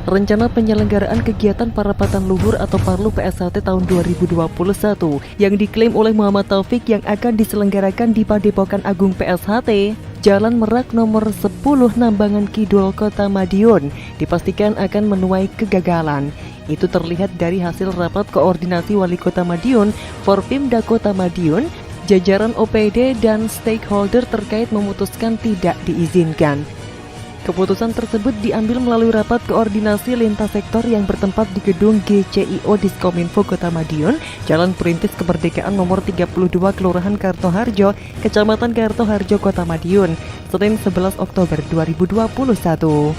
rencana penyelenggaraan kegiatan Parapatan Luhur atau Parluh PSHT tahun 2021 yang diklaim oleh Muhammad Taufik yang akan diselenggarakan di Padepokan Agung PSHT Jalan Merak nomor 10 Nambangan Kidul Kota Madiun dipastikan akan menuai kegagalan. Itu terlihat dari hasil rapat koordinasi Wali Kota Madiun, Forpimda Kota Madiun, jajaran OPD dan stakeholder terkait memutuskan tidak diizinkan. Keputusan tersebut diambil melalui rapat koordinasi lintas sektor yang bertempat di gedung GCIO Diskominfo Kota Madiun, Jalan Perintis Kemerdekaan nomor 32 Kelurahan Kartoharjo, Kecamatan Kartoharjo, Kota Madiun, Senin 11 Oktober 2021.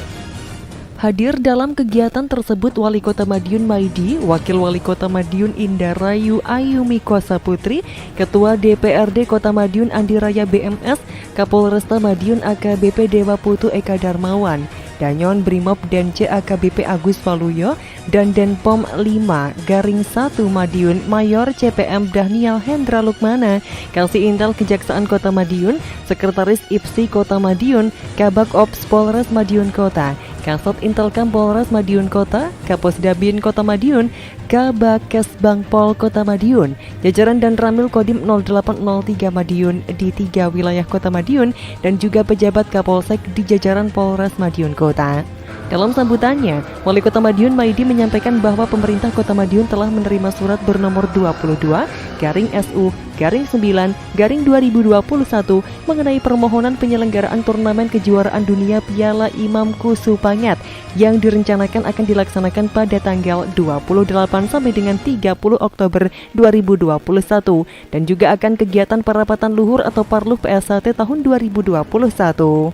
Hadir dalam kegiatan tersebut Wali Kota Madiun Maidi, Wakil Wali Kota Madiun Indarayu Ayumi Kosa Putri, Ketua DPRD Kota Madiun Andi Raya BMS, Kapolresta Madiun AKBP Dewa Putu Eka Darmawan, Danyon Brimob Dence AKBP Agus Waluyo, dan Denpom 5 Garing 1 Madiun Mayor CPM Dahnial Hendra Lukmana, Kasih Intel Kejaksaan Kota Madiun, Sekretaris IPSI Kota Madiun, Kabak Ops Polres Madiun Kota, Kasat Intelkam Polres Madiun Kota, Kaposdabin Kota Madiun, Kabakes Bangpol Kota Madiun, jajaran dan Ramil Kodim 0803 Madiun di 3 wilayah Kota Madiun, dan juga pejabat Kapolsek di jajaran Polres Madiun Kota. Dalam sambutannya, Wali Kota Madiun Maidi menyampaikan bahwa pemerintah Kota Madiun telah menerima surat bernomor 22/SU-9/2021 mengenai permohonan penyelenggaraan turnamen kejuaraan dunia Piala Imam Kusupanyat yang direncanakan akan dilaksanakan pada tanggal 28 sampai dengan 30 Oktober 2021 dan juga akan kegiatan Parapatan Luhur atau Parluh PSHT tahun 2021.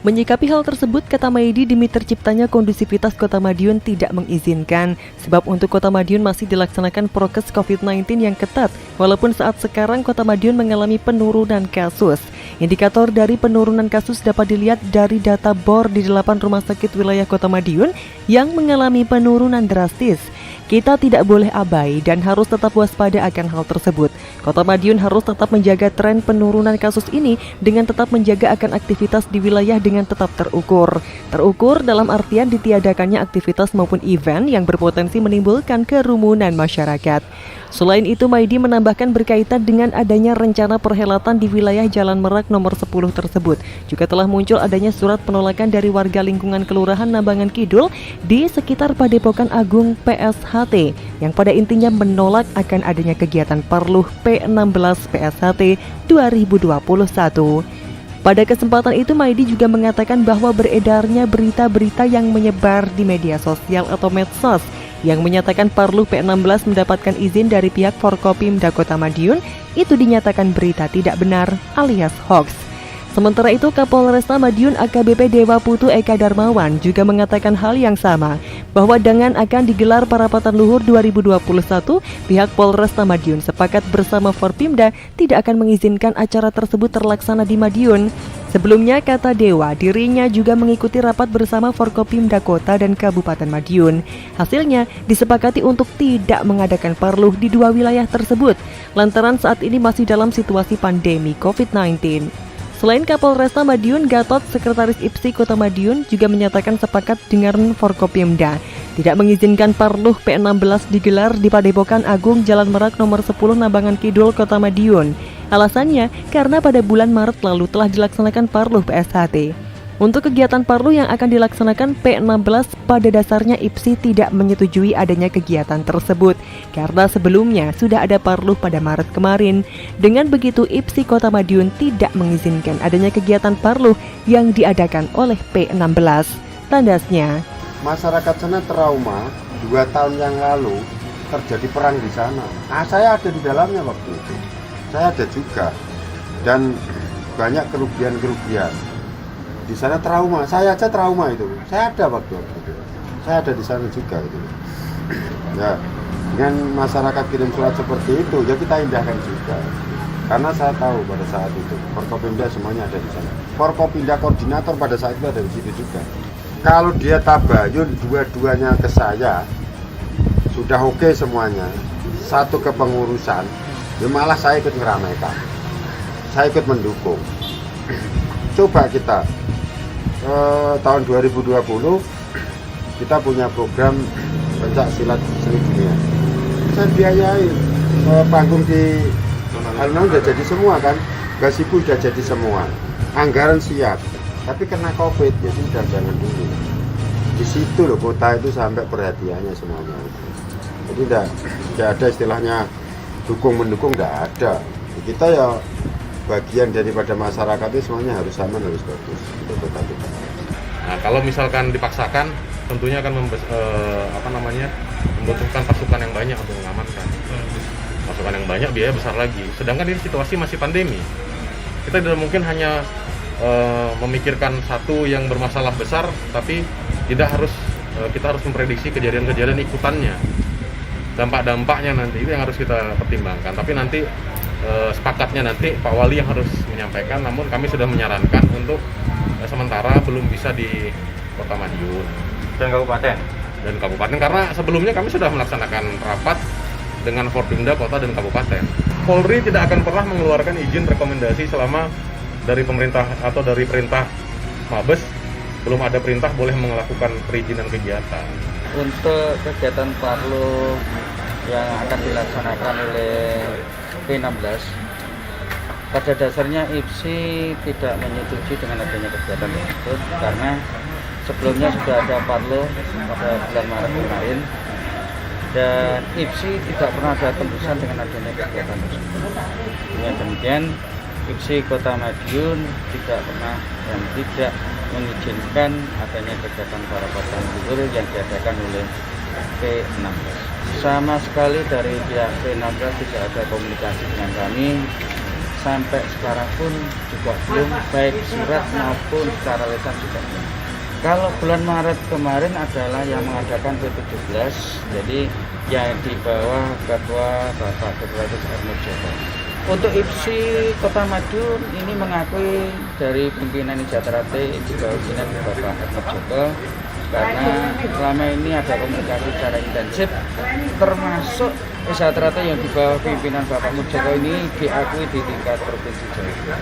Menyikapi hal tersebut, kata Maidi, demi terciptanya kondusivitas Kota Madiun tidak mengizinkan, sebab untuk Kota Madiun masih dilaksanakan prokes COVID-19 yang ketat, walaupun saat sekarang Kota Madiun mengalami penurunan kasus. Indikator dari penurunan kasus dapat dilihat dari data BOR di 8 rumah sakit wilayah Kota Madiun yang mengalami penurunan drastis. Kita tidak boleh abai dan harus tetap waspada akan hal tersebut. Kota Madiun harus tetap menjaga tren penurunan kasus ini dengan tetap menjaga akan aktivitas di wilayah dengan tetap terukur. Terukur dalam artian ditiadakannya aktivitas maupun event yang berpotensi menimbulkan kerumunan masyarakat. Selain itu, Maidi menambahkan berkaitan dengan adanya rencana perhelatan di wilayah Jalan Merak nomor 10 tersebut. Juga telah muncul adanya surat penolakan dari warga lingkungan Kelurahan Nambangan Kidul di sekitar Padepokan Agung PSHT yang pada intinya menolak akan adanya kegiatan Parluh P16 PSHT 2021. Pada kesempatan itu, Maidi juga mengatakan bahwa beredarnya berita-berita yang menyebar di media sosial atau medsos yang menyatakan Parluh P16 mendapatkan izin dari pihak Forkopimda Kota Madiun, itu dinyatakan berita tidak benar alias hoax. Sementara itu, Kapolresta Madiun AKBP Dewa Putu Eka Darmawan juga mengatakan hal yang sama, bahwa dengan akan digelar Parapatan Luhur 2021, pihak Polresta Madiun sepakat bersama Forpimda tidak akan mengizinkan acara tersebut terlaksana di Madiun. Sebelumnya, kata Dewa, dirinya juga mengikuti rapat bersama Forkopimda Kota dan Kabupaten Madiun. Hasilnya, disepakati untuk tidak mengadakan parluh di dua wilayah tersebut, lantaran saat ini masih dalam situasi pandemi COVID-19. Selain Kapolresta Madiun, Gatot, Sekretaris IPSI Kota Madiun juga menyatakan sepakat dengan Forkopimda tidak mengizinkan Parluh P16 digelar di Padepokan Agung Jalan Merak nomor 10 Nambangan Kidul Kota Madiun. Alasannya karena pada bulan Maret lalu telah dilaksanakan Parluh PSHT. Untuk kegiatan Parluh yang akan dilaksanakan P16, pada dasarnya IPSI tidak menyetujui adanya kegiatan tersebut karena sebelumnya sudah ada Parluh pada Maret kemarin. Dengan begitu, IPSI Kota Madiun tidak mengizinkan adanya kegiatan Parluh yang diadakan oleh P16. Tandasnya, masyarakat sana trauma 2 tahun yang lalu terjadi perang di sana. Saya ada di dalamnya waktu itu. Saya ada juga, dan banyak kerugian-kerugian di sana, trauma. Saya aja trauma itu. Saya ada waktu itu. Saya ada di sana juga itu. Ya, dengan masyarakat kirim surat seperti itu, ya kita indahkan juga. Karena saya tahu pada saat itu Forkopimda semuanya ada di sana. Forkopimda koordinator pada saat itu ada di situ juga. Kalau dia tabayun dua-duanya ke saya, sudah oke semuanya. Satu kepengurusan. Ya malah saya ikut meramaikan, saya ikut mendukung. Coba kita tahun 2020 kita punya program pencak silat seluruh dunia. Saya biayai panggung di alun-alun udah jadi semua kan, gazebo udah jadi semua, anggaran siap, tapi kena COVID jadi udah jangan dulu. Di situ loh kota itu sampai perhatiannya semuanya. Jadi tidak ada istilahnya dukung mendukung, tidak ada. Kita ya bagian daripada masyarakat itu semuanya harus aman, harus bagus untuk kota kita. Nah, kalau misalkan dipaksakan, tentunya akan membutuhkan pasukan yang banyak untuk mengamankan. Pasukan yang banyak, biaya besar lagi. Sedangkan ini situasi masih pandemi. Kita tidak mungkin hanya memikirkan satu yang bermasalah besar, tapi kita harus memprediksi kejadian-kejadian ikutannya. Dampak-dampaknya nanti itu yang harus kita pertimbangkan. Tapi nanti sepakatnya nanti Pak Wali yang harus menyampaikan. Namun kami sudah menyarankan untuk sementara belum bisa di Kota Madiun dan kabupaten karena sebelumnya kami sudah melaksanakan rapat dengan Forpimda Kota dan Kabupaten. Polri tidak akan pernah mengeluarkan izin rekomendasi selama dari pemerintah atau dari perintah Mabes belum ada perintah boleh melakukan perizinan kegiatan. Untuk kegiatan Parlo yang akan dilaksanakan oleh P16, pada dasarnya IPSI tidak menyetujui dengan adanya kegiatan tersebut karena sebelumnya sudah ada Parlo pada bulan Maret kemarin dan IPSI tidak pernah ada tembusan dengan adanya kegiatan tersebut. Dengan demikian, IPSI Kota Madiun tidak pernah dan tidak mengizinkan adanya kegiatan Parapatan Luhur yang diadakan oleh P16. Sama sekali dari pihak P16 tidak ada komunikasi dengan kami. Sampai sekarang pun juga belum, baik surat maupun secara lisan juga belum. Kalau bulan Maret kemarin adalah yang mengadakan P17, jadi yang di bawah Ketua Bapak Derajat Armujoko. Untuk IPSI Kota Madiun ini mengakui dari pimpinan Ijaterate di bawah pimpinan Bapak Armujoko karena selama ini ada komunikasi secara intensif, termasuk Ijaterate yang di bawah pimpinan Bapak Mujoko ini diakui di tingkat provinsi Jawa Timur.